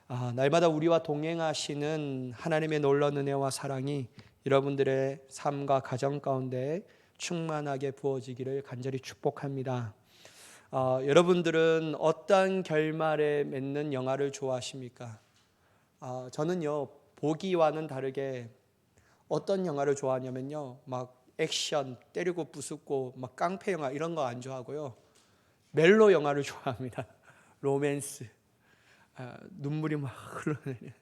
날마다 우리와 동행하시는 하나님의 놀라운 은혜와 사랑이 여러분들의 삶과 가정 가운데 충만하게 부어지기를 간절히 축복합니다. 여러분들은 어떤 결말에 맺는 영화를 좋아하십니까? 저는요, 보기와는 다르게 어떤 영화를 좋아하냐면요, 막 액션, 때리고 부수고 막 깡패 영화 이런 거 안 좋아하고요, 멜로 영화를 좋아합니다. 로맨스. 눈물이 막 흘러내려.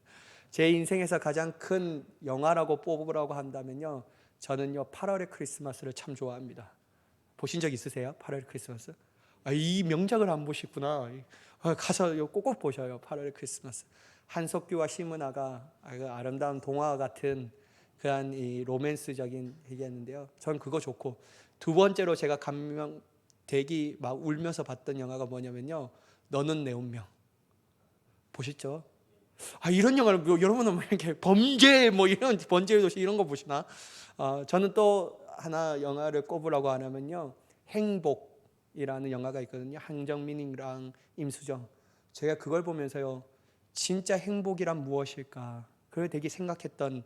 제 인생에서 가장 큰 영화라고 뽑으라고 한다면요, 저는요 8월의 크리스마스를 참 좋아합니다. 보신 적 있으세요? 8월의 크리스마스? 이 명작을 안 보셨구나. 가서 꼭꼭 보셔요. 8월의 크리스마스. 한석규와 심은하가 그 아름다운 동화 같은 그한 이 로맨스적인 얘기였는데요, 전 그거 좋고, 두 번째로 제가 감명되기 막 울면서 봤던 영화가 뭐냐면요, 너는 내 운명. 보셨죠? 이런 영화를 여러분은 뭐 이렇게 범죄 뭐 이런 범죄의 도시 이런 거 보시나? 저는 또 하나 영화를 꼽으라고 하냐면요, 행복이라는 영화가 있거든요. 황정민이랑 임수정. 제가 그걸 보면서요, 진짜 행복이란 무엇일까? 그걸 되게 생각했던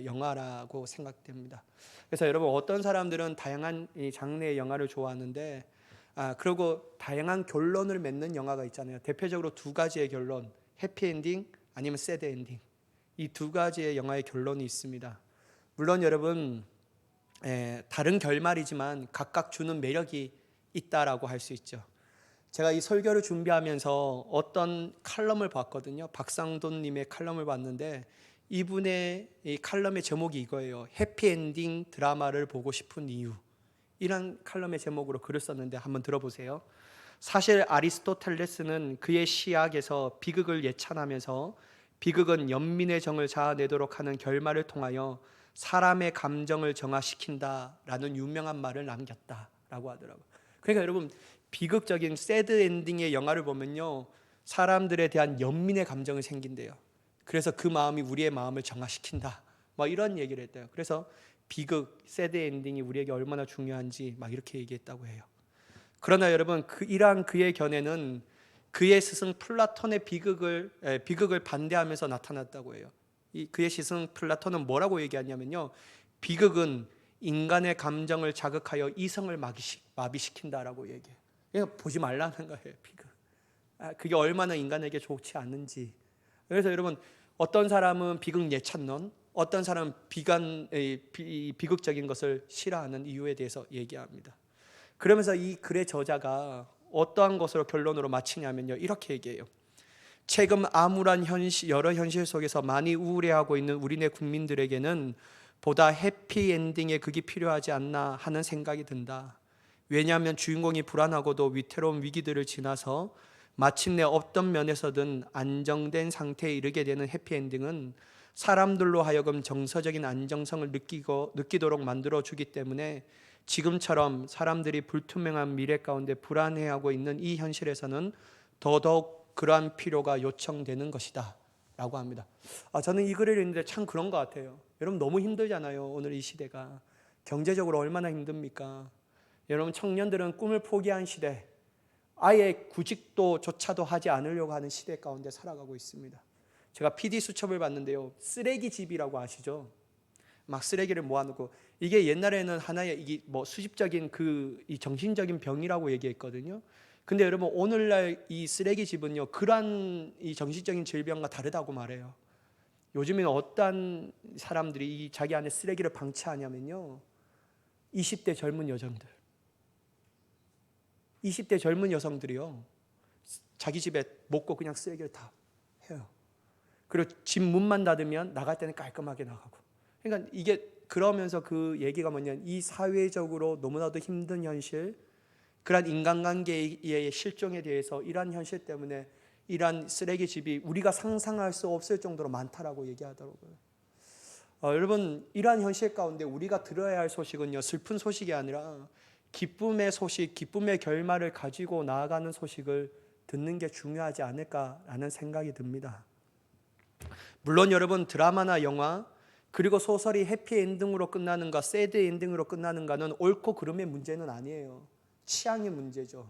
영화라고 생각됩니다. 그래서 여러분, 어떤 사람들은 다양한 이 장르의 영화를 좋아하는데, 그리고 다양한 결론을 맺는 영화가 있잖아요. 대표적으로 두 가지의 결론, 해피엔딩 아니면 새드엔딩. 이 두 가지의 영화의 결론이 있습니다. 물론 여러분, 다른 결말이지만 각각 주는 매력이 있다라고 할 수 있죠. 제가 이 설교를 준비하면서 어떤 칼럼을 봤거든요. 박상돈님의 칼럼을 봤는데, 이분의 이 칼럼의 제목이 이거예요. 해피엔딩 드라마를 보고 싶은 이유. 이런 칼럼의 제목으로 글을 썼는데 한번 들어보세요. 사실 아리스토텔레스는 그의 시학에서 비극을 예찬하면서 비극은 연민의 정을 자아내도록 하는 결말을 통하여 사람의 감정을 정화시킨다라는 유명한 말을 남겼다라고 하더라고요. 그러니까 여러분, 비극적인 새드 엔딩의 영화를 보면요, 사람들에 대한 연민의 감정이 생긴대요. 그래서 그 마음이 우리의 마음을 정화시킨다, 뭐 이런 얘기를 했대요. 그래서 비극, 새드 엔딩이 우리에게 얼마나 중요한지 막 이렇게 얘기했다고 해요. 그러나 여러분, 이러한 그의 견해는 그의 스승 플라톤의 비극을 반대하면서 나타났다고 해요. 그의 스승 플라톤은 뭐라고 얘기하냐면요, 비극은 인간의 감정을 자극하여 이성을 마비시킨다라고 얘기해요. 그러니까 보지 말라는 거예요, 비극. 그게 얼마나 인간에게 좋지 않은지. 그래서 여러분, 어떤 사람은 비극 예찬론, 어떤 사람은 비극적인 것을 싫어하는 이유에 대해서 얘기합니다. 그러면서 이 글의 저자가 어떠한 것으로 결론으로 마치냐면요, 이렇게 얘기해요. 최근 암울한 여러 현실 속에서 많이 우울해하고 있는 우리네 국민들에게는 보다 해피엔딩의 극이 필요하지 않나 하는 생각이 든다. 왜냐하면 주인공이 불안하고도 위태로운 위기들을 지나서 마침내 어떤 면에서든 안정된 상태에 이르게 되는 해피엔딩은 사람들로 하여금 정서적인 안정성을 느끼도록 만들어주기 때문에 지금처럼 사람들이 불투명한 미래 가운데 불안해하고 있는 이 현실에서는 더더욱 그러한 필요가 요청되는 것이다 라고 합니다. 저는 이 글을 읽는데 참 그런 것 같아요. 여러분, 너무 힘들잖아요. 오늘 이 시대가 경제적으로 얼마나 힘듭니까? 여러분, 청년들은 꿈을 포기한 시대, 아예 구직도조차도 하지 않으려고 하는 시대 가운데 살아가고 있습니다. 제가 PD 수첩을 봤는데요, 쓰레기집이라고 아시죠? 막 쓰레기를 모아놓고, 이게 옛날에는 하나의 이게 뭐 수집적인 이 정신적인 병이라고 얘기했거든요. 근데 여러분, 오늘날 이 쓰레기집은요, 그러한 이 정신적인 질병과 다르다고 말해요. 요즘에는 어떤 사람들이 이 자기 안에 쓰레기를 방치하냐면요, 20대 젊은 여성들, 20대 젊은 여성들이요, 자기 집에 먹고 그냥 쓰레기를 다 해요. 그리고 집 문만 닫으면 나갈 때는 깔끔하게 나가고. 그러니까 이게, 그러면서 그 얘기가 뭐냐면, 이 사회적으로 너무나도 힘든 현실, 그러한 인간관계의 실종에 대해서 이러한 현실 때문에 이러한 쓰레기집이 우리가 상상할 수 없을 정도로 많다라고 얘기하더라고요. 여러분, 이러한 현실 가운데 우리가 들어야 할 소식은요, 슬픈 소식이 아니라 기쁨의 소식, 기쁨의 결말을 가지고 나아가는 소식을 듣는 게 중요하지 않을까라는 생각이 듭니다. 물론 여러분, 드라마나 영화 그리고 소설이 해피엔딩으로 끝나는가 새드 엔딩으로 끝나는가는 옳고 그름의 문제는 아니에요. 취향의 문제죠.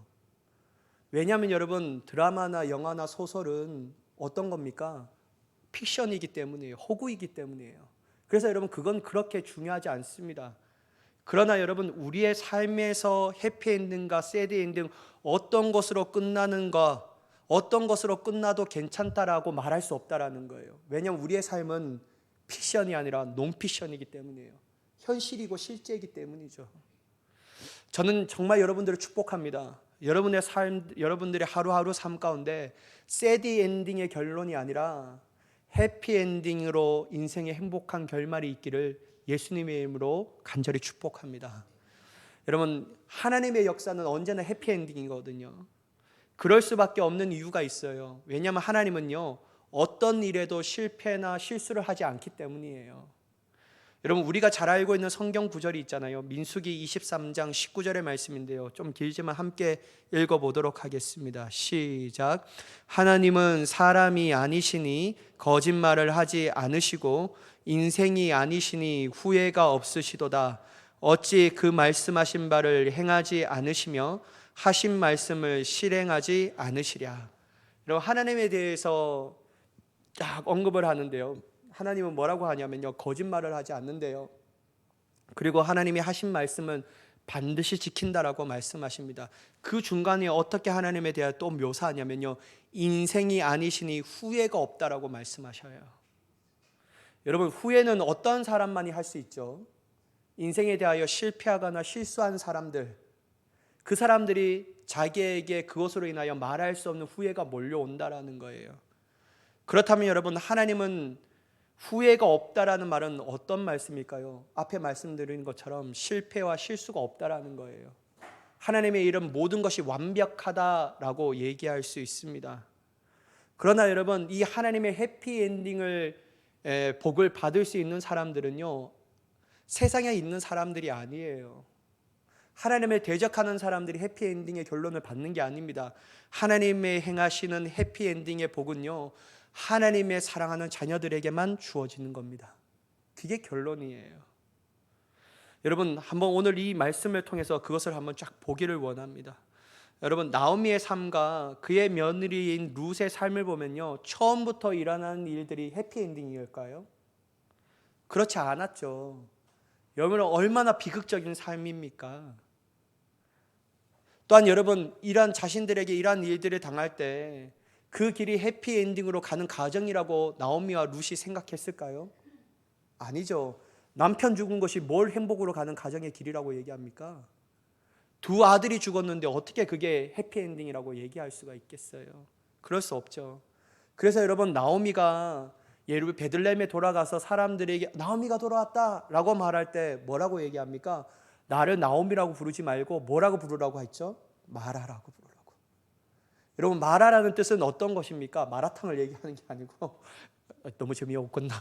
왜냐하면 여러분, 드라마나 영화나 소설은 어떤 겁니까? 픽션이기 때문이에요. 호구이기 때문이에요. 그래서 여러분 그건 그렇게 중요하지 않습니다. 그러나 여러분 우리의 삶에서 해피엔딩과 새드엔딩 어떤 것으로 끝나는가, 어떤 것으로 끝나도 괜찮다라고 말할 수 없다라는 거예요. 왜냐하면 우리의 삶은 픽션이 아니라 논픽션이기 때문이에요. 현실이고 실제이기 때문이죠. 저는 정말 여러분들을 축복합니다. 여러분의 삶, 여러분들의 하루하루 삶 가운데 새드 엔딩의 결론이 아니라 해피 엔딩으로 인생의 행복한 결말이 있기를 예수님의 이름으로 간절히 축복합니다. 여러분, 하나님의 역사는 언제나 해피 엔딩이거든요. 그럴 수밖에 없는 이유가 있어요. 왜냐하면 하나님은요, 어떤 일에도 실패나 실수를 하지 않기 때문이에요. 여러분, 우리가 잘 알고 있는 성경 구절이 있잖아요. 민수기 23장 19절의 말씀인데요. 좀 길지만 함께 읽어보도록 하겠습니다. 시작. 하나님은 사람이 아니시니 거짓말을 하지 않으시고 인생이 아니시니 후회가 없으시도다. 어찌 그 말씀하신 바를 행하지 않으시며 하신 말씀을 실행하지 않으시랴. 여러분, 하나님에 대해서 딱 언급을 하는데요. 하나님은 뭐라고 하냐면요, 거짓말을 하지 않는데요. 그리고 하나님이 하신 말씀은 반드시 지킨다라고 말씀하십니다. 그 중간에 어떻게 하나님에 대해 또 묘사하냐면요, 인생이 아니시니 후회가 없다라고 말씀하셔요. 여러분, 후회는 어떤 사람만이 할 수 있죠? 인생에 대하여 실패하거나 실수한 사람들, 그 사람들이 자기에게 그것으로 인하여 말할 수 없는 후회가 몰려온다라는 거예요. 그렇다면 여러분, 하나님은 후회가 없다라는 말은 어떤 말씀일까요? 앞에 말씀드린 것처럼 실패와 실수가 없다라는 거예요. 하나님의 일은 모든 것이 완벽하다라고 얘기할 수 있습니다. 그러나 여러분, 이 하나님의 해피엔딩을 복을 받을 수 있는 사람들은요, 세상에 있는 사람들이 아니에요. 하나님을 대적하는 사람들이 해피엔딩의 결론을 받는 게 아닙니다. 하나님의 행하시는 해피엔딩의 복은요, 하나님의 사랑하는 자녀들에게만 주어지는 겁니다. 그게 결론이에요. 여러분, 한번 오늘 이 말씀을 통해서 그것을 한번 쫙 보기를 원합니다. 여러분, 나오미의 삶과 그의 며느리인 룻의 삶을 보면요, 처음부터 일어나는 일들이 해피엔딩일까요? 그렇지 않았죠. 여러분, 얼마나 비극적인 삶입니까? 또한 여러분, 이러한 자신들에게 이러한 일들을 당할 때 그 길이 해피엔딩으로 가는 과정이라고 나오미와 룻이 생각했을까요? 아니죠. 남편 죽은 것이 뭘 행복으로 가는 가정의 길이라고 얘기합니까? 두 아들이 죽었는데 어떻게 그게 해피엔딩이라고 얘기할 수가 있겠어요? 그럴 수 없죠. 그래서 여러분, 나오미가 베들레헴에 돌아가서 사람들에게 나오미가 돌아왔다 라고 말할 때 뭐라고 얘기합니까? 나를 나오미라고 부르지 말고 뭐라고 부르라고 했죠? 마라라고 부르라고. 여러분, 마라라는 뜻은 어떤 것입니까? 마라탕을 얘기하는 게 아니고 너무 재미없겠나?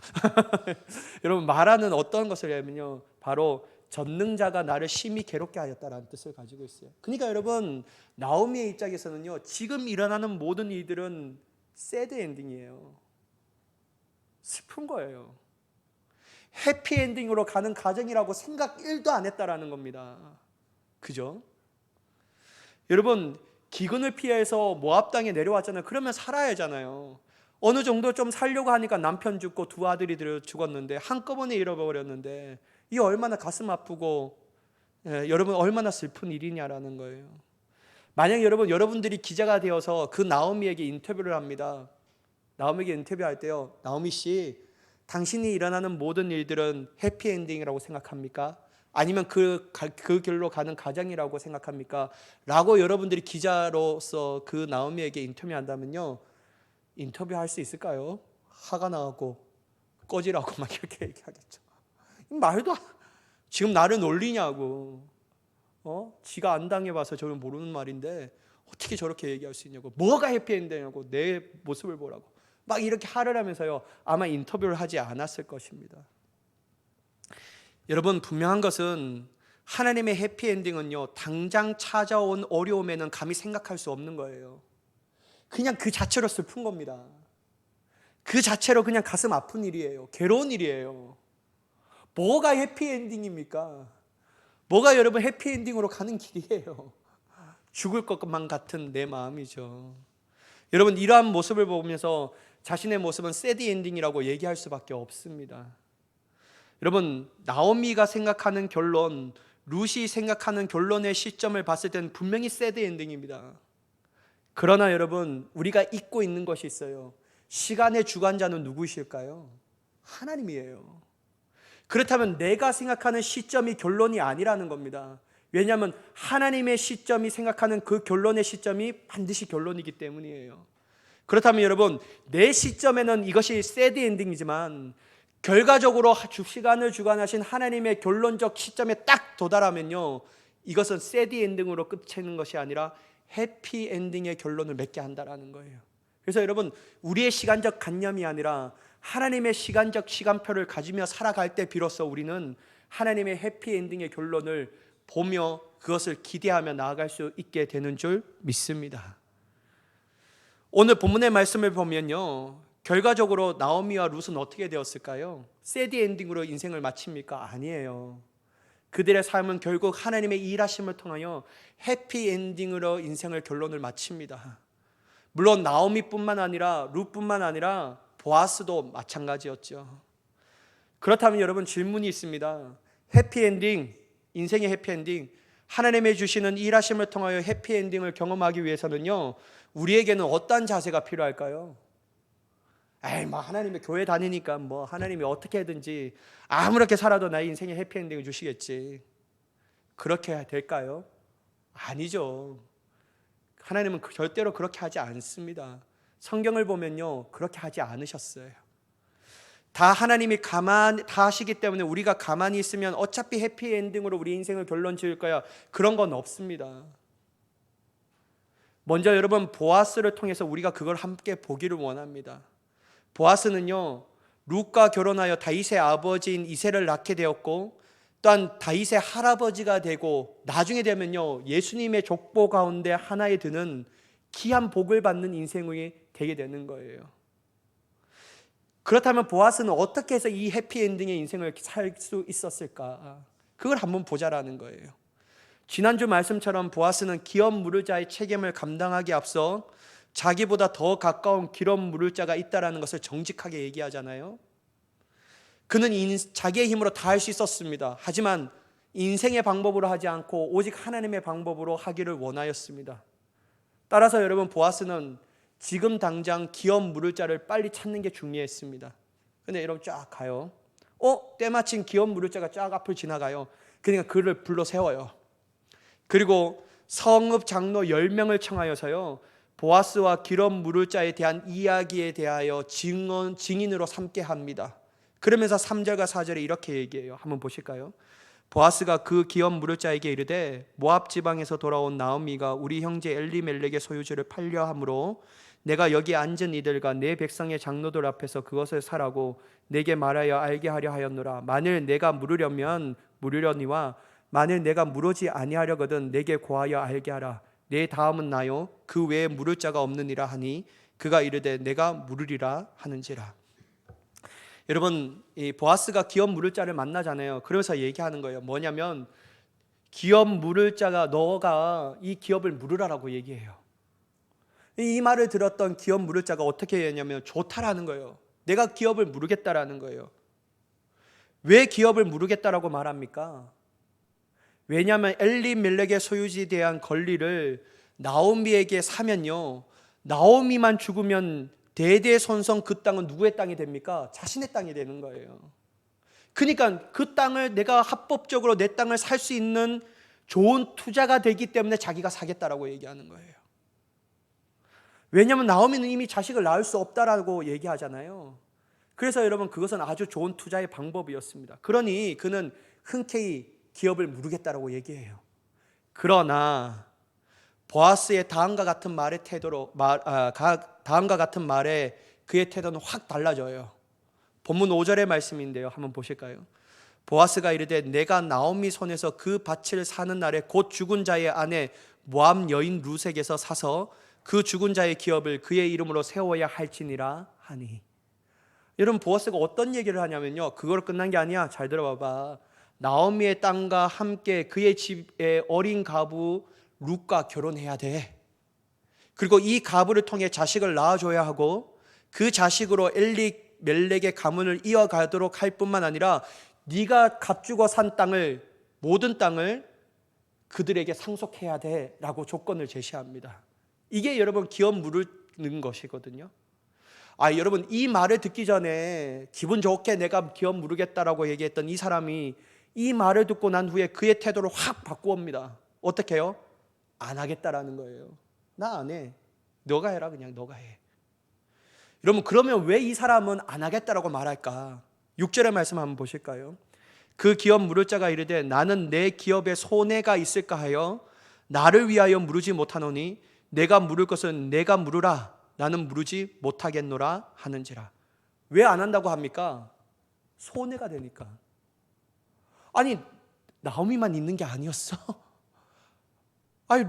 여러분, 마라는 어떤 것을 하면요, 바로 전능자가 나를 심히 괴롭게 하였다라는 뜻을 가지고 있어요. 그러니까 여러분, 나오미의 입장에서는요, 지금 일어나는 모든 일들은 새드 엔딩이에요. 슬픈 거예요. 해피엔딩으로 가는 과정이라고 생각 1도 안 했다라는 겁니다. 그죠? 여러분, 기근을 피해서 모압 땅에 내려왔잖아요. 그러면 살아야 하잖아요. 어느 정도 좀 살려고 하니까 남편 죽고 두 아들이 죽었는데 한꺼번에 잃어버렸는데 이 얼마나 가슴 아프고 여러분 얼마나 슬픈 일이냐라는 거예요. 만약 여러분들이 기자가 되어서 그 나오미에게 인터뷰를 합니다. 나오미에게 인터뷰할 때요, 나오미 씨, 당신이 일어나는 모든 일들은 해피엔딩이라고 생각합니까? 아니면 그 길로 가는 과정이라고 생각합니까? 라고 여러분들이 기자로서 그 나오미에게 인터뷰한다면요, 인터뷰할 수 있을까요? 화가 나고 꺼지라고 막 이렇게 얘기하겠죠. 말도 지금 나를 놀리냐고. 지가 안 당해봐서 저는 모르는 말인데 어떻게 저렇게 얘기할 수 있냐고. 뭐가 해피엔딩이냐고. 내 모습을 보라고. 막 이렇게 화를 하면서요, 아마 인터뷰를 하지 않았을 것입니다. 여러분, 분명한 것은 하나님의 해피엔딩은요, 당장 찾아온 어려움에는 감히 생각할 수 없는 거예요. 그냥 그 자체로 슬픈 겁니다. 그 자체로 그냥 가슴 아픈 일이에요. 괴로운 일이에요. 뭐가 해피엔딩입니까? 뭐가 여러분 해피엔딩으로 가는 길이에요? 죽을 것만 같은 내 마음이죠. 여러분, 이러한 모습을 보면서 자신의 모습은 새드 엔딩이라고 얘기할 수밖에 없습니다. 여러분, 나오미가 생각하는 결론, 룻이 생각하는 결론의 시점을 봤을 때는 분명히 새드 엔딩입니다. 그러나 여러분, 우리가 잊고 있는 것이 있어요. 시간의 주관자는 누구이실까요? 하나님이에요. 그렇다면 내가 생각하는 시점이 결론이 아니라는 겁니다. 왜냐하면 하나님의 시점이 생각하는 그 결론의 시점이 반드시 결론이기 때문이에요. 그렇다면 여러분, 내 시점에는 이것이 새드 엔딩이지만 결과적으로 시간을 주관하신 하나님의 결론적 시점에 딱 도달하면요, 이것은 새드 엔딩으로 끝내는 것이 아니라 해피 엔딩의 결론을 맺게 한다는 거예요. 그래서 여러분, 우리의 시간적 관념이 아니라 하나님의 시간적 시간표를 가지며 살아갈 때 비로소 우리는 하나님의 해피 엔딩의 결론을 보며 그것을 기대하며 나아갈 수 있게 되는 줄 믿습니다. 오늘 본문의 말씀을 보면요, 결과적으로 나오미와 룻은 어떻게 되었을까요? 새드 엔딩으로 인생을 마칩니까? 아니에요. 그들의 삶은 결국 하나님의 일하심을 통하여 해피 엔딩으로 인생을 결론을 마칩니다. 물론 나오미뿐만 아니라 룻뿐만 아니라 보아스도 마찬가지였죠. 그렇다면 여러분, 질문이 있습니다. 해피엔딩, 인생의 해피엔딩, 하나님의 주시는 일하심을 통하여 해피엔딩을 경험하기 위해서는요, 우리에게는 어떤 자세가 필요할까요? 하나님의 교회 다니니까 하나님이 어떻게든지 아무렇게 살아도 나의 인생에 해피엔딩을 주시겠지. 그렇게 될까요? 아니죠. 하나님은 절대로 그렇게 하지 않습니다. 성경을 보면요, 그렇게 하지 않으셨어요. 다 하나님이 다 하시기 때문에 우리가 가만히 있으면 어차피 해피엔딩으로 우리 인생을 결론 지을 거야, 그런 건 없습니다. 먼저 여러분, 보아스를 통해서 우리가 그걸 함께 보기를 원합니다. 보아스는요, 룻과 결혼하여 다윗의 아버지인 이새를 낳게 되었고, 또한 다윗의 할아버지가 되고, 나중에 되면요, 예수님의 족보 가운데 하나에 드는 귀한 복을 받는 인생이 되게 되는 거예요. 그렇다면 보아스는 어떻게 해서 이 해피엔딩의 인생을 살 수 있었을까? 그걸 한번 보자라는 거예요. 지난주 말씀처럼 보아스는 기업 물을 자의 책임을 감당하기 앞서 자기보다 더 가까운 기업 물을 자가 있다는 것을 정직하게 얘기하잖아요. 그는 자기의 힘으로 다 할 수 있었습니다. 하지만 인생의 방법으로 하지 않고 오직 하나님의 방법으로 하기를 원하였습니다. 따라서 여러분, 보아스는 지금 당장 기업 물을 자를 빨리 찾는 게 중요했습니다. 근데 여러분, 쫙 가요. 때마침 기업 물을 자가 쫙 앞을 지나가요. 그러니까 그를 불러 세워요. 그리고 성읍 장로 10명을 청하여서요, 보아스와 기업 물을 자에 대한 이야기에 대하여 증인으로 삼게 합니다. 그러면서 3절과 4절에 이렇게 얘기해요. 한번 보실까요? 보아스가 그 기업 물을 자에게 이르되, 모압 지방에서 돌아온 나오미가 우리 형제 엘리멜렉의 소유주를 팔려 함으로 내가 여기 앉은 이들과 내 백성의 장로들 앞에서 그것을 사라고 내게 말하여 알게 하려 하였노라. 만일 내가 물으려면 물으려니와 만일 내가 물으지 아니하려거든 내게 고하여 알게 하라. 내 다음은 나요 그 외에 물을 자가 없느니라 하니 그가 이르되 내가 물으리라 하는지라. 여러분, 이 보아스가 기업 물을 자를 만나잖아요. 그러면서 얘기하는 거예요. 뭐냐면 기업 물을 자가 너가 이 기업을 물으라라고 얘기해요. 이 말을 들었던 기업 물을 자가 어떻게 했냐면 좋다라는 거예요. 내가 기업을 물으겠다라는 거예요. 왜 기업을 물으겠다라고 말합니까? 왜냐하면 엘리멜렉의 소유지에 대한 권리를 나오미에게 사면요, 나오미만 죽으면 대대손손 그 땅은 누구의 땅이 됩니까? 자신의 땅이 되는 거예요. 그러니까 그 땅을 내가 합법적으로 내 땅을 살 수 있는 좋은 투자가 되기 때문에 자기가 사겠다라고 얘기하는 거예요. 왜냐하면 나오미는 이미 자식을 낳을 수 없다라고 얘기하잖아요. 그래서 여러분, 그것은 아주 좋은 투자의 방법이었습니다. 그러니 그는 흔쾌히 기업을 물으겠다라고 얘기해요. 그러나 보아스의 다음과 같은 말의 태도로 다음과 같은 말에 그의 태도는 확 달라져요. 본문 5절의 말씀인데요, 한번 보실까요? 보아스가 이르되 내가 나오미 손에서 그 밭을 사는 날에 곧 죽은 자의 아내 모압 여인 룻에게서 사서 그 죽은 자의 기업을 그의 이름으로 세워야 할지니라 하니. 여러분, 보아스가 어떤 얘기를 하냐면요, 그걸 끝난 게 아니야. 잘 들어봐봐. 나오미의 땅과 함께 그의 집의 어린 가부 룻과 결혼해야 돼. 그리고 이 가부를 통해 자식을 낳아줘야 하고, 그 자식으로 엘리멜렉의 가문을 이어가도록 할 뿐만 아니라 네가 값주고 산 땅을, 모든 땅을 그들에게 상속해야 돼라고 조건을 제시합니다. 이게 여러분 기업 물는 것이거든요. 여러분, 이 말을 듣기 전에 기분 좋게 내가 기업 물으겠다라고 얘기했던 이 사람이 이 말을 듣고 난 후에 그의 태도를 확 바꾸옵니다. 어떻게 해요? 안 하겠다라는 거예요. 나 안 해. 너가 해라. 그냥 너가 해. 여러분, 그러면 왜 이 사람은 안 하겠다라고 말할까? 6절의 말씀 한번 보실까요? 그 기업 물을 자가 이르되 나는 내 기업에 손해가 있을까 하여 나를 위하여 물으지 못하노니 내가 물을 것은 내가 물으라. 나는 물으지 못하겠노라 하는지라. 왜 안 한다고 합니까? 손해가 되니까. 아니, 나오미만 있는 게 아니었어?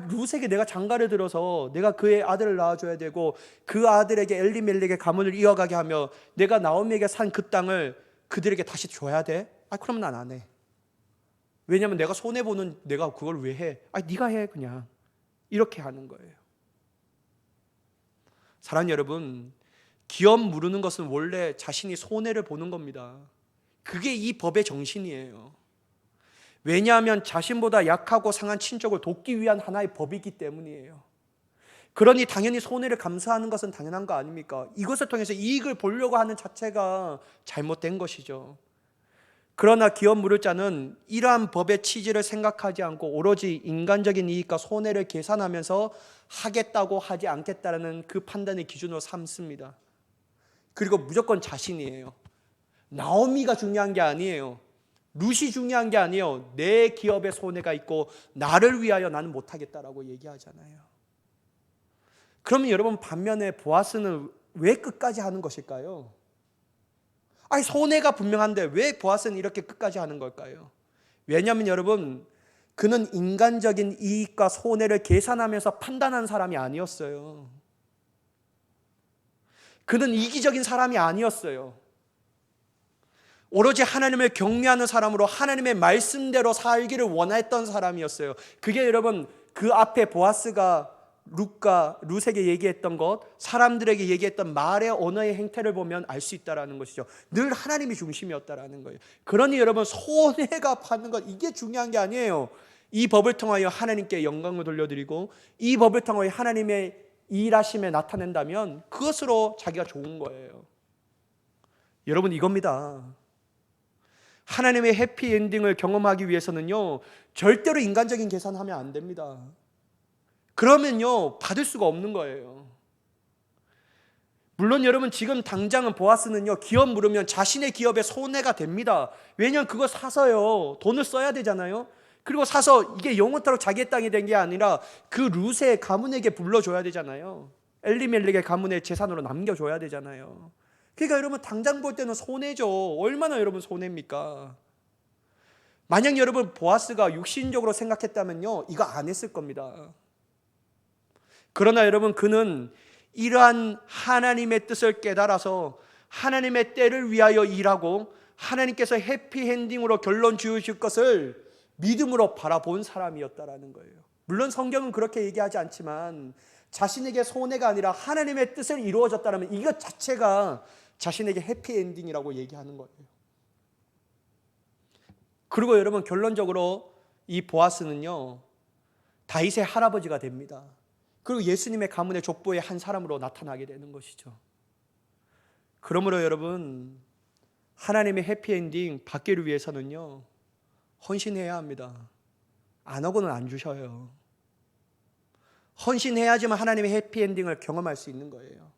룻에게 내가 장가를 들어서 내가 그의 아들을 낳아줘야 되고 그 아들에게 엘리멜렉의 가문을 이어가게 하며 내가 나오미에게 산 그 땅을 그들에게 다시 줘야 돼? 그러면 난 안 해. 왜냐하면 내가 손해보는 내가 그걸 왜 해? 네가 해 그냥. 이렇게 하는 거예요. 사랑하는 여러분, 기업 물으는 것은 원래 자신이 손해를 보는 겁니다. 그게 이 법의 정신이에요. 왜냐하면 자신보다 약하고 상한 친족을 돕기 위한 하나의 법이기 때문이에요. 그러니 당연히 손해를 감수하는 것은 당연한 거 아닙니까? 이것을 통해서 이익을 보려고 하는 자체가 잘못된 것이죠. 그러나 기업 물을 자는 이러한 법의 취지를 생각하지 않고 오로지 인간적인 이익과 손해를 계산하면서 하겠다고 하지 않겠다라는 그 판단의 기준으로 삼습니다. 그리고 무조건 자신이에요. 나오미가 중요한 게 아니에요. 룻이 중요한 게 아니에요. 내 기업에 손해가 있고 나를 위하여 나는 못하겠다라고 얘기하잖아요. 그러면 여러분, 반면에 보아스는 왜 끝까지 하는 것일까요? 손해가 분명한데 왜 보아스는 이렇게 끝까지 하는 걸까요? 왜냐하면 여러분, 그는 인간적인 이익과 손해를 계산하면서 판단한 사람이 아니었어요. 그는 이기적인 사람이 아니었어요. 오로지 하나님을 경외하는 사람으로 하나님의 말씀대로 살기를 원했던 사람이었어요. 그게 여러분, 그 앞에 보아스가 룻에게 얘기했던 것, 사람들에게 얘기했던 말의 언어의 행태를 보면 알 수 있다는 것이죠. 늘 하나님이 중심이었다는 거예요. 그러니 여러분, 손해가 받는 것, 이게 중요한 게 아니에요. 이 법을 통하여 하나님께 영광을 돌려드리고 이 법을 통하여 하나님의 일하심에 나타낸다면 그것으로 자기가 좋은 거예요. 여러분, 이겁니다. 하나님의 해피엔딩을 경험하기 위해서는요, 절대로 인간적인 계산하면 안 됩니다. 그러면요, 받을 수가 없는 거예요. 물론 여러분, 지금 당장은 보아스는요, 기업 물으면 자신의 기업에 손해가 됩니다. 왜냐하면 그거 사서요, 돈을 써야 되잖아요. 그리고 사서 이게 영원토록 자기의 땅이 된 게 아니라 그 룻의 가문에게 불러줘야 되잖아요. 엘리멜렉의 가문의 재산으로 남겨줘야 되잖아요. 그러니까 여러분, 당장 볼 때는 손해죠. 얼마나 여러분 손해입니까? 만약 여러분 보아스가 육신적으로 생각했다면요, 이거 안 했을 겁니다. 그러나 여러분, 그는 이러한 하나님의 뜻을 깨달아서 하나님의 때를 위하여 일하고 하나님께서 해피엔딩으로 결론 지으실 것을 믿음으로 바라본 사람이었다라는 거예요. 물론 성경은 그렇게 얘기하지 않지만 자신에게 손해가 아니라 하나님의 뜻을 이루어졌다면 이것 자체가 자신에게 해피엔딩이라고 얘기하는 거예요. 그리고 여러분, 결론적으로 이 보아스는요, 다윗의 할아버지가 됩니다. 그리고 예수님의 가문의 족보의 한 사람으로 나타나게 되는 것이죠. 그러므로 여러분, 하나님의 해피엔딩 받기를 위해서는요, 헌신해야 합니다. 안 하고는 안 주셔요. 헌신해야지만 하나님의 해피엔딩을 경험할 수 있는 거예요.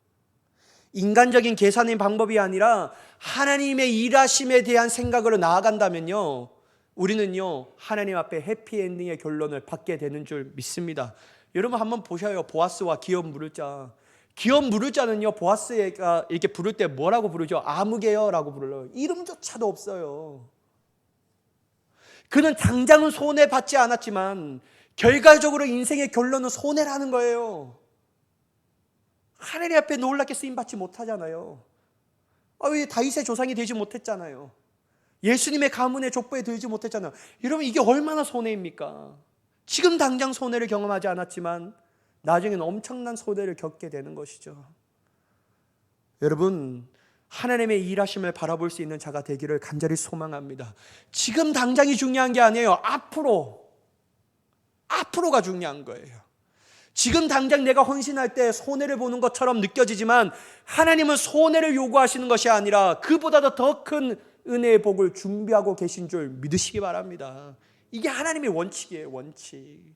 인간적인 계산의 방법이 아니라 하나님의 일하심에 대한 생각으로 나아간다면요, 우리는요, 하나님 앞에 해피엔딩의 결론을 받게 되는 줄 믿습니다. 여러분, 한번 보셔요. 보아스와 기업 물을 자. 기업 물을 자는요, 보아스가 이렇게 부를 때 뭐라고 부르죠? 아무개요라고 불러요. 이름조차도 없어요. 그는 당장은 손해받지 않았지만 결과적으로 인생의 결론은 손해라는 거예요. 하나님 앞에 놀랍게 쓰임받지 못하잖아요. 왜 다윗의 조상이 되지 못했잖아요. 예수님의 가문의 족보에 들지 못했잖아요. 여러분, 이게 얼마나 손해입니까? 지금 당장 손해를 경험하지 않았지만 나중에는 엄청난 손해를 겪게 되는 것이죠. 여러분, 하나님의 일하심을 바라볼 수 있는 자가 되기를 간절히 소망합니다. 지금 당장이 중요한 게 아니에요. 앞으로가 중요한 거예요. 지금 당장 내가 헌신할 때 손해를 보는 것처럼 느껴지지만 하나님은 손해를 요구하시는 것이 아니라 그보다도 더 큰 은혜의 복을 준비하고 계신 줄 믿으시기 바랍니다. 이게 하나님의 원칙이에요, 원칙.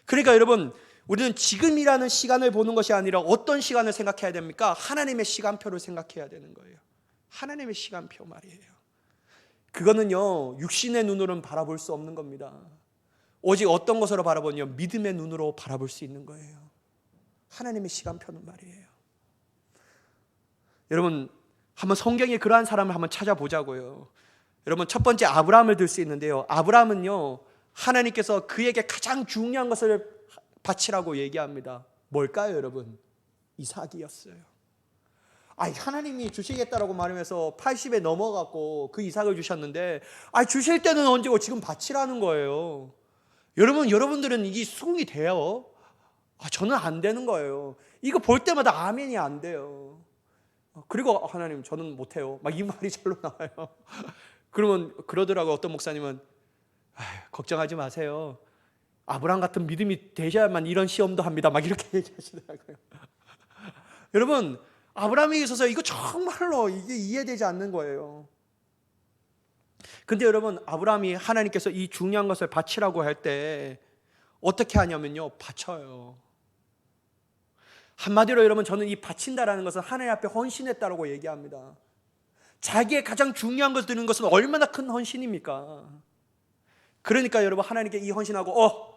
그러니까 여러분, 우리는 지금이라는 시간을 보는 것이 아니라 어떤 시간을 생각해야 됩니까? 하나님의 시간표를 생각해야 되는 거예요. 하나님의 시간표 말이에요. 그거는요, 육신의 눈으로는 바라볼 수 없는 겁니다. 오직 어떤 것으로 바라보냐? 믿음의 눈으로 바라볼 수 있는 거예요. 하나님의 시간표는 말이에요. 여러분, 한번 성경에 그러한 사람을 한번 찾아보자고요. 여러분, 첫 번째 아브라함을 들 수 있는데요. 아브라함은요, 하나님께서 그에게 가장 중요한 것을 바치라고 얘기합니다. 뭘까요, 여러분? 이삭이었어요. 하나님이 주시겠다라고 말하면서 80에 넘어갔고 그 이삭을 주셨는데, 주실 때는 언제고 지금 바치라는 거예요. 여러분들은 이게 수긍이 돼요? 저는 안 되는 거예요. 이거 볼 때마다 아멘이 안 돼요. 그리고 하나님, 저는 못해요. 이 말이 절로 나와요. 그러면 그러더라고요. 어떤 목사님은, 걱정하지 마세요. 아브라함 같은 믿음이 되셔야만 이런 시험도 합니다. 이렇게 얘기하시더라고요. 여러분, 아브라함에 있어서 이거 정말로 이게 이해되지 않는 거예요. 근데 여러분, 아브라함이 하나님께서 이 중요한 것을 바치라고 할 때 어떻게 하냐면요, 바쳐요. 한마디로 여러분, 저는 이 바친다라는 것은 하나님 앞에 헌신했다라고 얘기합니다. 자기의 가장 중요한 것을 드리는 것은 얼마나 큰 헌신입니까? 그러니까 여러분, 하나님께 이 헌신하고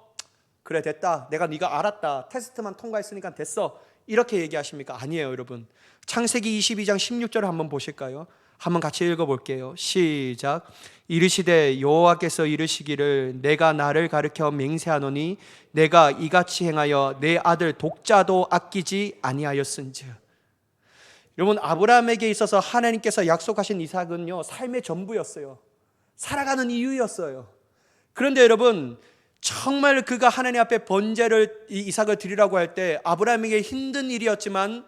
그래, 됐다, 내가 네가 알았다, 테스트만 통과했으니까 됐어, 이렇게 얘기하십니까? 아니에요, 여러분. 창세기 22장 16절을 한번 보실까요? 한번 같이 읽어볼게요. 시작. 이르시되 여호와께서 이르시기를 내가 나를 가르쳐 맹세하노니 내가 이같이 행하여 내 아들 독자도 아끼지 아니하였은즉. 여러분, 아브라함에게 있어서 하나님께서 약속하신 이삭은요, 삶의 전부였어요. 살아가는 이유였어요. 그런데 여러분, 정말 그가 하나님 앞에 번제를, 이삭을 드리라고 할 때 아브라함에게 힘든 일이었지만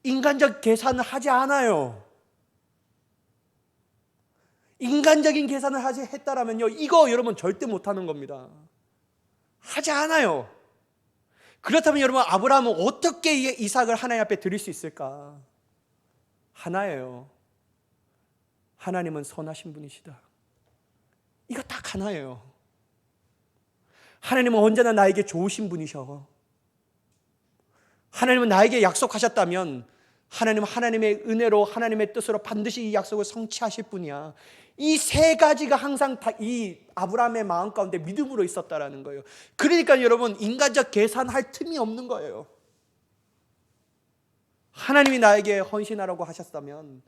인간적 계산을 하지 않아요. 인간적인 계산을 했다라면요, 이거 여러분 절대 못하는 겁니다. 하지 않아요. 그렇다면 여러분, 아브라함은 어떻게 이삭을 하나님 앞에 드릴 수 있을까? 하나예요. 하나님은 선하신 분이시다. 이거 딱 하나예요. 하나님은 언제나 나에게 좋으신 분이셔. 하나님은 나에게 약속하셨다면 하나님은 하나님의 은혜로, 하나님의 뜻으로 반드시 이 약속을 성취하실 분이야. 이 세 가지가 항상 다 이 아브라함의 마음 가운데 믿음으로 있었다라는 거예요. 그러니까 여러분, 인간적 계산할 틈이 없는 거예요. 하나님이 나에게 헌신하라고 하셨다면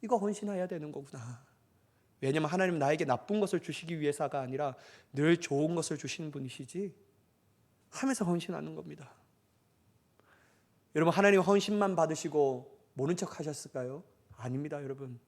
이거 헌신해야 되는 거구나. 왜냐하면 하나님은 나에게 나쁜 것을 주시기 위해서가 아니라 늘 좋은 것을 주시는 분이시지 하면서 헌신하는 겁니다. 여러분, 하나님 헌신만 받으시고 모른 척 하셨을까요? 아닙니다, 여러분.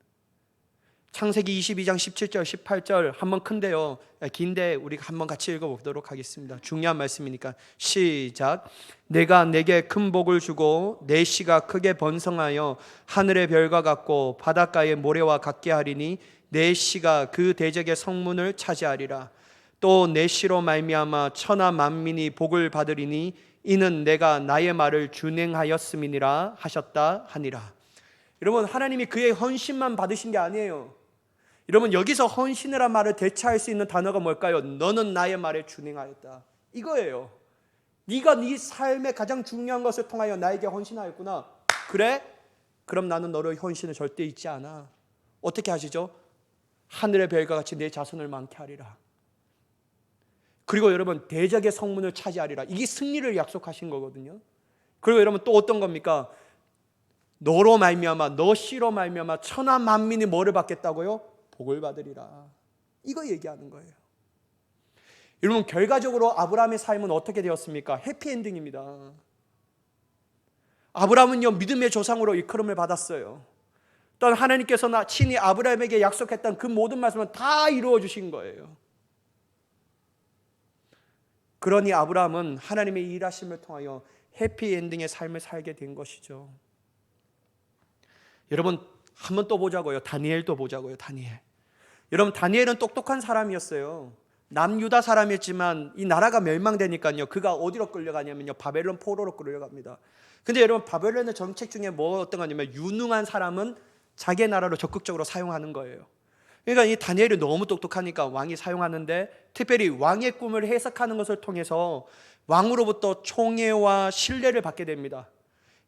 창세기 22장 17절 18절 한번 큰데요, 긴데 우리가 한번 같이 읽어보도록 하겠습니다. 중요한 말씀이니까 시작. 내가 내게 큰 복을 주고 내 씨가 크게 번성하여 하늘의 별과 같고 바닷가의 모래와 같게 하리니 내 씨가 그 대적의 성문을 차지하리라. 또 내 씨로 말미암아 천하 만민이 복을 받으리니 이는 내가 나의 말을 준행하였음이니라 하셨다 하니라. 여러분, 하나님이 그의 헌신만 받으신 게 아니에요. 여러분, 여기서 헌신이란 말을 대체할 수 있는 단어가 뭘까요? 너는 나의 말에 준행하였다, 이거예요. 네가 네 삶의 가장 중요한 것을 통하여 나에게 헌신하였구나. 그래? 그럼 나는 너를 헌신을 절대 잊지 않아. 어떻게 하시죠? 하늘의 별과 같이 내 자손을 많게 하리라. 그리고 여러분, 대적의 성문을 차지하리라. 이게 승리를 약속하신 거거든요. 그리고 여러분, 또 어떤 겁니까? 너로 말미암아, 너 씨로 말미암아 천하 만민이 뭐를 받겠다고요? 복을 받으리라. 이거 얘기하는 거예요. 여러분, 결과적으로 아브라함의 삶은 어떻게 되었습니까? 해피엔딩입니다. 아브라함은요, 믿음의 조상으로 일컬음을 받았어요. 또 하나님께서 친히 아브라함에게 약속했던 그 모든 말씀은 다 이루어 주신 거예요. 그러니 아브라함은 하나님의 일하심을 통하여 해피엔딩의 삶을 살게 된 것이죠. 여러분 한번 또 보자고요. 다니엘도 보자고요. 다니엘. 여러분 다니엘은 똑똑한 사람이었어요. 남유다 사람이었지만 이 나라가 멸망되니까요, 그가 어디로 끌려가냐면요, 바벨론 포로로 끌려갑니다. 근데 여러분 바벨론의 정책 중에 뭐 어떤 거냐면 유능한 사람은 자기 나라로 적극적으로 사용하는 거예요. 그러니까 이 다니엘이 너무 똑똑하니까 왕이 사용하는데, 특별히 왕의 꿈을 해석하는 것을 통해서 왕으로부터 총애와 신뢰를 받게 됩니다.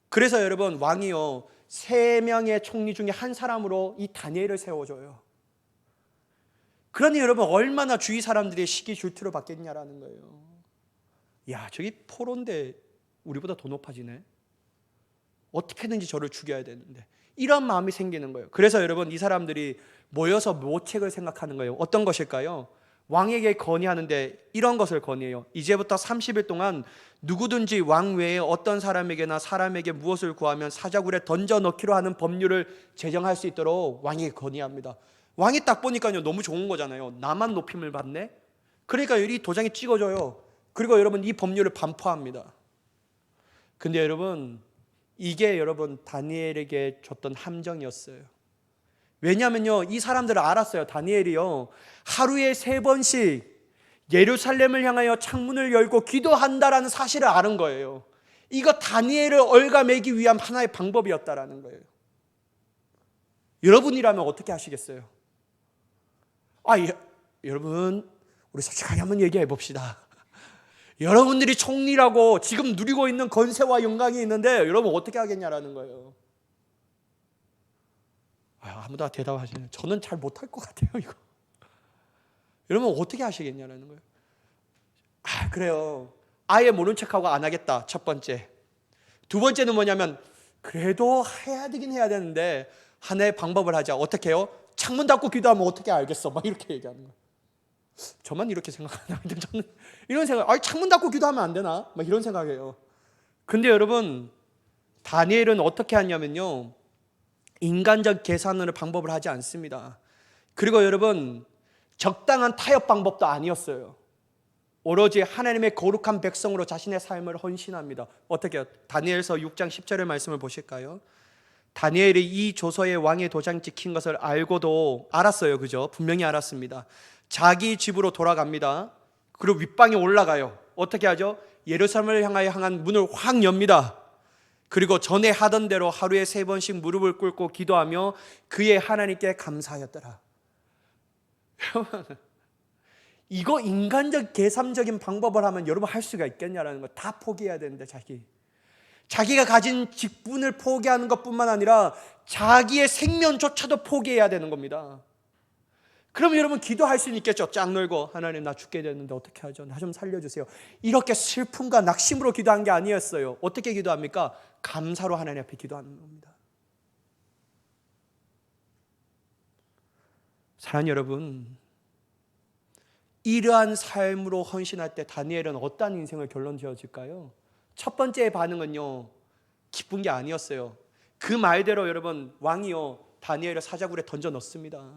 그래서 여러분 왕이요 3명의 총리 중에 한 사람으로 이 다니엘을 세워줘요. 그러니 여러분 얼마나 주위 사람들이 시기 질투를 받겠냐라는 거예요. 야, 저기 포로인데 우리보다 더 높아지네. 어떻게든지 저를 죽여야 되는데, 이런 마음이 생기는 거예요. 그래서 여러분 이 사람들이 모여서 모책을 생각하는 거예요. 어떤 것일까요? 왕에게 건의하는데 이런 것을 건의해요. 이제부터 30일 동안 누구든지 왕 외에 어떤 사람에게나 사람에게 무엇을 구하면 사자굴에 던져 넣기로 하는 법률을 제정할 수 있도록 왕에게 건의합니다. 왕이 딱 보니까요 너무 좋은 거잖아요. 나만 높임을 받네. 그러니까 이 도장에 찍어줘요. 그리고 여러분 이 법률을 반포합니다. 근데 여러분 이게 여러분 다니엘에게 줬던 함정이었어요. 왜냐하면요 이 사람들은 알았어요. 다니엘이요 하루에 3번씩 예루살렘을 향하여 창문을 열고 기도한다라는 사실을 아는 거예요. 이거 다니엘을 얽어매기 위한 하나의 방법이었다라는 거예요. 여러분이라면 어떻게 하시겠어요? 여러분 우리 솔직하게 한번 얘기해 봅시다. 여러분들이 총리라고 지금 누리고 있는 권세와 영광이 있는데 여러분 어떻게 하겠냐라는 거예요. 아무도 대답하시네요. 저는 잘 못할 것 같아요 이거. 여러분 어떻게 하시겠냐라는 거예요. 그래요. 아예 모른 척하고 안 하겠다, 첫 번째. 두 번째는 뭐냐면 그래도 해야 되긴 해야 되는데 하나의 방법을 하자. 어떻게 해요? 창문 닫고 기도하면 어떻게 알겠어? 막 이렇게 얘기하는 거예요. 저만 이렇게 생각하나? 근데 저는 이런 생각, 창문 닫고 기도하면 안 되나? 막 이런 생각이에요. 근데 여러분 다니엘은 어떻게 하냐면요 인간적 계산으로 방법을 하지 않습니다. 그리고 여러분 적당한 타협 방법도 아니었어요. 오로지 하나님의 거룩한 백성으로 자신의 삶을 헌신합니다. 어떻게 해요? 다니엘서 6장 10절의 말씀을 보실까요? 다니엘이 이 조서에 왕의 도장 찍힌 것을 알고도 알았어요. 그죠? 분명히 알았습니다. 자기 집으로 돌아갑니다. 그리고 윗방에 올라가요. 어떻게 하죠? 예루살렘을 향한 문을 확 엽니다. 그리고 전에 하던 대로 하루에 3번씩 무릎을 꿇고 기도하며 그의 하나님께 감사하였더라. 이거 인간적 계산적인 방법을 하면 여러분 할 수가 있겠냐라는 거. 다 포기해야 되는데 자기가 가진 직분을 포기하는 것뿐만 아니라 자기의 생명조차도 포기해야 되는 겁니다. 그럼 여러분 기도할 수는 있겠죠. 쫙 놀고 하나님 나 죽게 됐는데 어떻게 하죠? 나 좀 살려주세요. 이렇게 슬픔과 낙심으로 기도한 게 아니었어요. 어떻게 기도합니까? 감사로 하나님 앞에 기도하는 겁니다. 사랑하는 여러분, 이러한 삶으로 헌신할 때 다니엘은 어떠한 인생을 결론 지어질까요? 첫 번째 반응은요 기쁜 게 아니었어요. 그 말대로 여러분 왕이요 다니엘을 사자굴에 던져 넣습니다.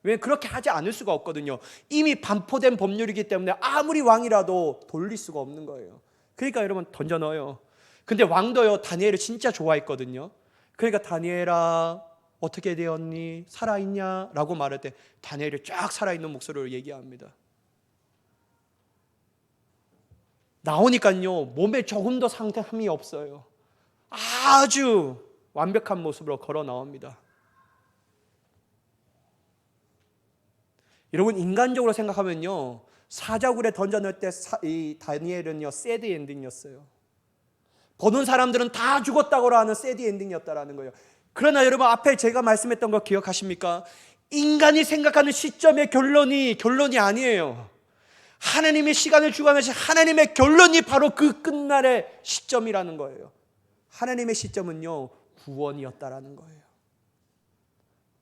왜? 그렇게 하지 않을 수가 없거든요. 이미 반포된 법률이기 때문에 아무리 왕이라도 돌릴 수가 없는 거예요. 그러니까 여러분 던져 넣어요. 근데 왕도요 다니엘을 진짜 좋아했거든요. 그러니까 다니엘아 어떻게 되었니? 살아있냐? 라고 말할 때 다니엘이 쫙 살아있는 목소리로 얘기합니다. 나오니까요 몸에 조금 더 상태함이 없어요. 아주 완벽한 모습으로 걸어 나옵니다. 여러분 인간적으로 생각하면요 사자굴에 던져 넣을 때 이 다니엘은요 새드 엔딩이었어요. 보는 사람들은 다 죽었다고 하는 새드 엔딩이었다라는 거예요. 그러나 여러분 앞에 제가 말씀했던 거 기억하십니까? 인간이 생각하는 시점의 결론이 아니에요. 하나님의 시간을 주관하신 하나님의 결론이 바로 그 끝날의 시점이라는 거예요. 하나님의 시점은요 구원이었다라는 거예요.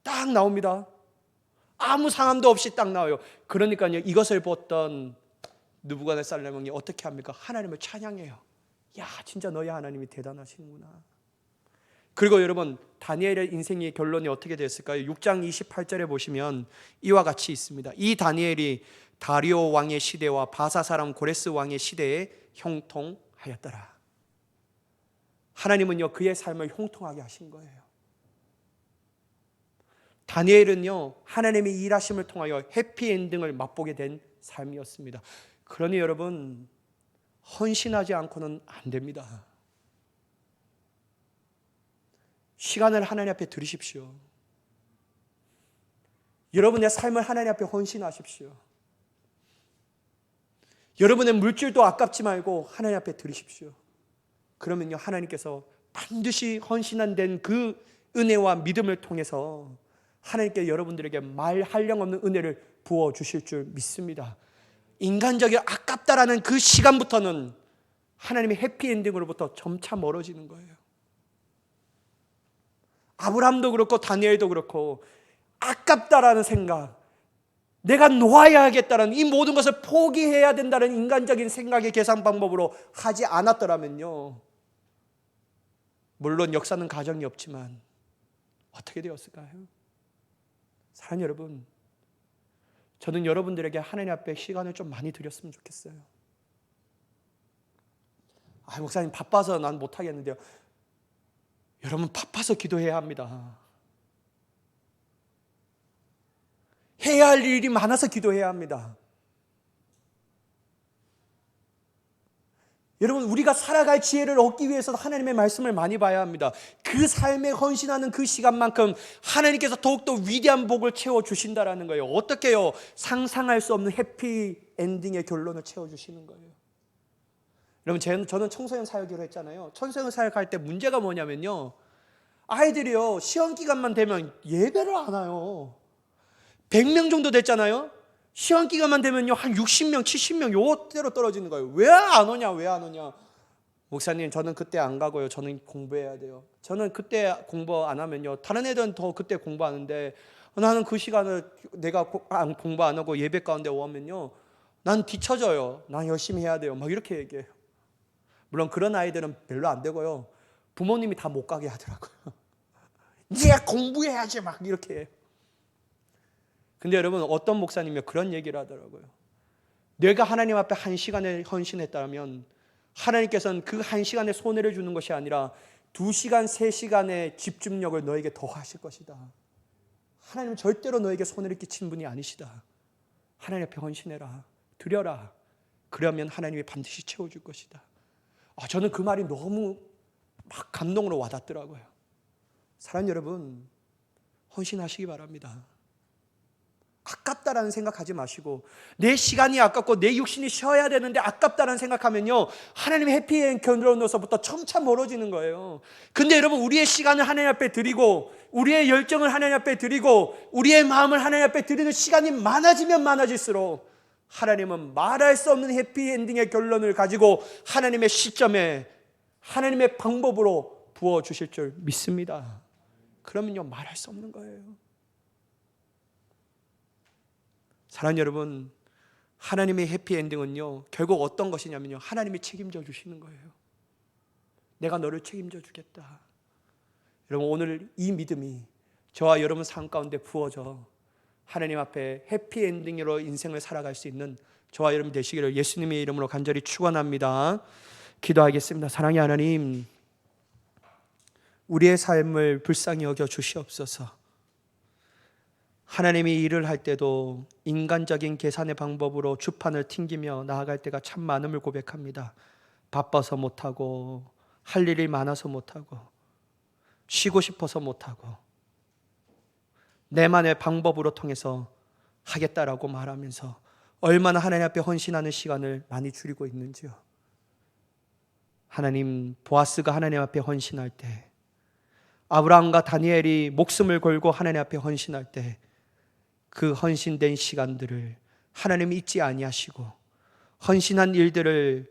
딱 나옵니다. 아무 상함도 없이 딱 나와요. 그러니까요 이것을 보던 느부갓네살 왕이 어떻게 합니까? 하나님을 찬양해요. 야 진짜 너희 하나님이 대단하시는구나. 그리고 여러분 다니엘의 인생의 결론이 어떻게 됐을까요? 6장 28절에 보시면 이와 같이 있습니다. 이 다니엘이 다리오 왕의 시대와 바사 사람 고레스 왕의 시대에 형통하였더라. 하나님은요 그의 삶을 형통하게 하신 거예요. 다니엘은요, 하나님의 일하심을 통하여 해피엔딩을 맛보게 된 삶이었습니다. 그러니 여러분, 헌신하지 않고는 안 됩니다. 시간을 하나님 앞에 드리십시오. 여러분의 삶을 하나님 앞에 헌신하십시오. 여러분의 물질도 아깝지 말고 하나님 앞에 드리십시오. 그러면요, 하나님께서 반드시 헌신한 된 그 은혜와 믿음을 통해서 하나님께 여러분들에게 말할령 없는 은혜를 부어주실 줄 믿습니다. 인간적이 아깝다라는 그 시간부터는 하나님의 해피엔딩으로부터 점차 멀어지는 거예요. 아브라함도 그렇고 다니엘도 그렇고 아깝다라는 생각, 내가 놓아야 하겠다는 이 모든 것을 포기해야 된다는 인간적인 생각의 계산 방법으로 하지 않았더라면요, 물론 역사는 가정이 없지만 어떻게 되었을까요? 사랑하는 여러분, 저는 여러분들에게 하나님 앞에 시간을 좀 많이 드렸으면 좋겠어요. 목사님 바빠서 난 못하겠는데요. 여러분, 바빠서 기도해야 합니다. 해야 할 일이 많아서 기도해야 합니다. 여러분, 우리가 살아갈 지혜를 얻기 위해서 하나님의 말씀을 많이 봐야 합니다. 그 삶에 헌신하는 그 시간만큼 하나님께서 더욱더 위대한 복을 채워주신다는 거예요. 어떻게요? 상상할 수 없는 해피엔딩의 결론을 채워주시는 거예요. 여러분, 저는 청소년 사역으로 했잖아요. 청소년 사역할 때 문제가 뭐냐면요, 아이들이요, 시험 기간만 되면 예배를 안 와요. 100명 정도 됐잖아요. 시험 기간만 되면요, 한 60명, 70명 요대로 떨어지는 거예요. 왜 안 오냐, 왜 안 오냐. 목사님, 저는 그때 안 가고요. 저는 공부해야 돼요. 저는 그때 공부 안 하면요, 다른 애들은 더 그때 공부하는데 나는 그 시간을 내가 공부 안 하고 예배 가운데 오면요, 난 뒤처져요. 난 열심히 해야 돼요. 막 이렇게 얘기해요. 물론 그런 아이들은 별로 안 되고요, 부모님이 다 못 가게 하더라고요. 네가 공부해야지 막 이렇게 해요. 근데 여러분, 어떤 목사님이 그런 얘기를 하더라고요. 내가 하나님 앞에 1시간을 헌신했다면 하나님께서는 그 1시간에 손해를 주는 것이 아니라 2시간, 3시간의 집중력을 너에게 더하실 것이다. 하나님은 절대로 너에게 손해를 끼친 분이 아니시다. 하나님 앞에 헌신해라, 드려라. 그러면 하나님이 반드시 채워줄 것이다. 저는 그 말이 너무 막 감동으로 와닿더라고요. 사랑하는 여러분, 헌신하시기 바랍니다. 아깝다라는 생각하지 마시고, 내 시간이 아깝고 내 육신이 쉬어야 되는데 아깝다라는 생각하면요, 하나님의 해피엔딩 견디로서부터 점차 멀어지는 거예요. 근데 여러분, 우리의 시간을 하나님 앞에 드리고 우리의 열정을 하나님 앞에 드리고 우리의 마음을 하나님 앞에 드리는 시간이 많아지면 많아질수록 하나님은 말할 수 없는 해피엔딩의 결론을 가지고 하나님의 시점에 하나님의 방법으로 부어주실 줄 믿습니다. 그러면요, 말할 수 없는 거예요. 사랑하는 여러분, 하나님의 해피엔딩은요, 결국 어떤 것이냐면요, 하나님이 책임져 주시는 거예요. 내가 너를 책임져 주겠다. 여러분, 오늘 이 믿음이 저와 여러분 삶 가운데 부어져 하나님 앞에 해피엔딩으로 인생을 살아갈 수 있는 저와 여러분 되시기를 예수님의 이름으로 간절히 축원합니다. 기도하겠습니다. 사랑의 하나님, 우리의 삶을 불쌍히 여겨 주시옵소서. 하나님이 일을 할 때도 인간적인 계산의 방법으로 주판을 튕기며 나아갈 때가 참 많음을 고백합니다. 바빠서 못하고, 할 일이 많아서 못하고, 쉬고 싶어서 못하고, 내만의 방법으로 통해서 하겠다라고 말하면서 얼마나 하나님 앞에 헌신하는 시간을 많이 줄이고 있는지요. 하나님, 보아스가 하나님 앞에 헌신할 때, 아브라함과 다니엘이 목숨을 걸고 하나님 앞에 헌신할 때 그 헌신된 시간들을 하나님이 잊지 아니하시고, 헌신한 일들을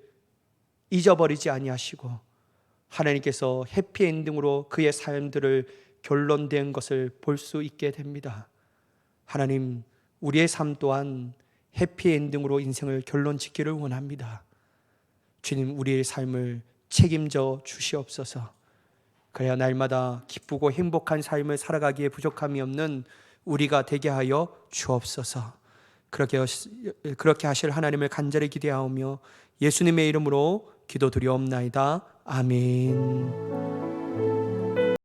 잊어버리지 아니하시고, 하나님께서 해피엔딩으로 그의 삶들을 결론된 것을 볼 수 있게 됩니다. 하나님, 우리의 삶 또한 해피엔딩으로 인생을 결론 짓기를 원합니다. 주님, 우리의 삶을 책임져 주시옵소서. 그래야 날마다 기쁘고 행복한 삶을 살아가기에 부족함이 없는 우리가 되게 하여 주옵소서. 그렇게 하실 하나님을 간절히 기대하오며 예수님의 이름으로 기도드리옵나이다. 아멘.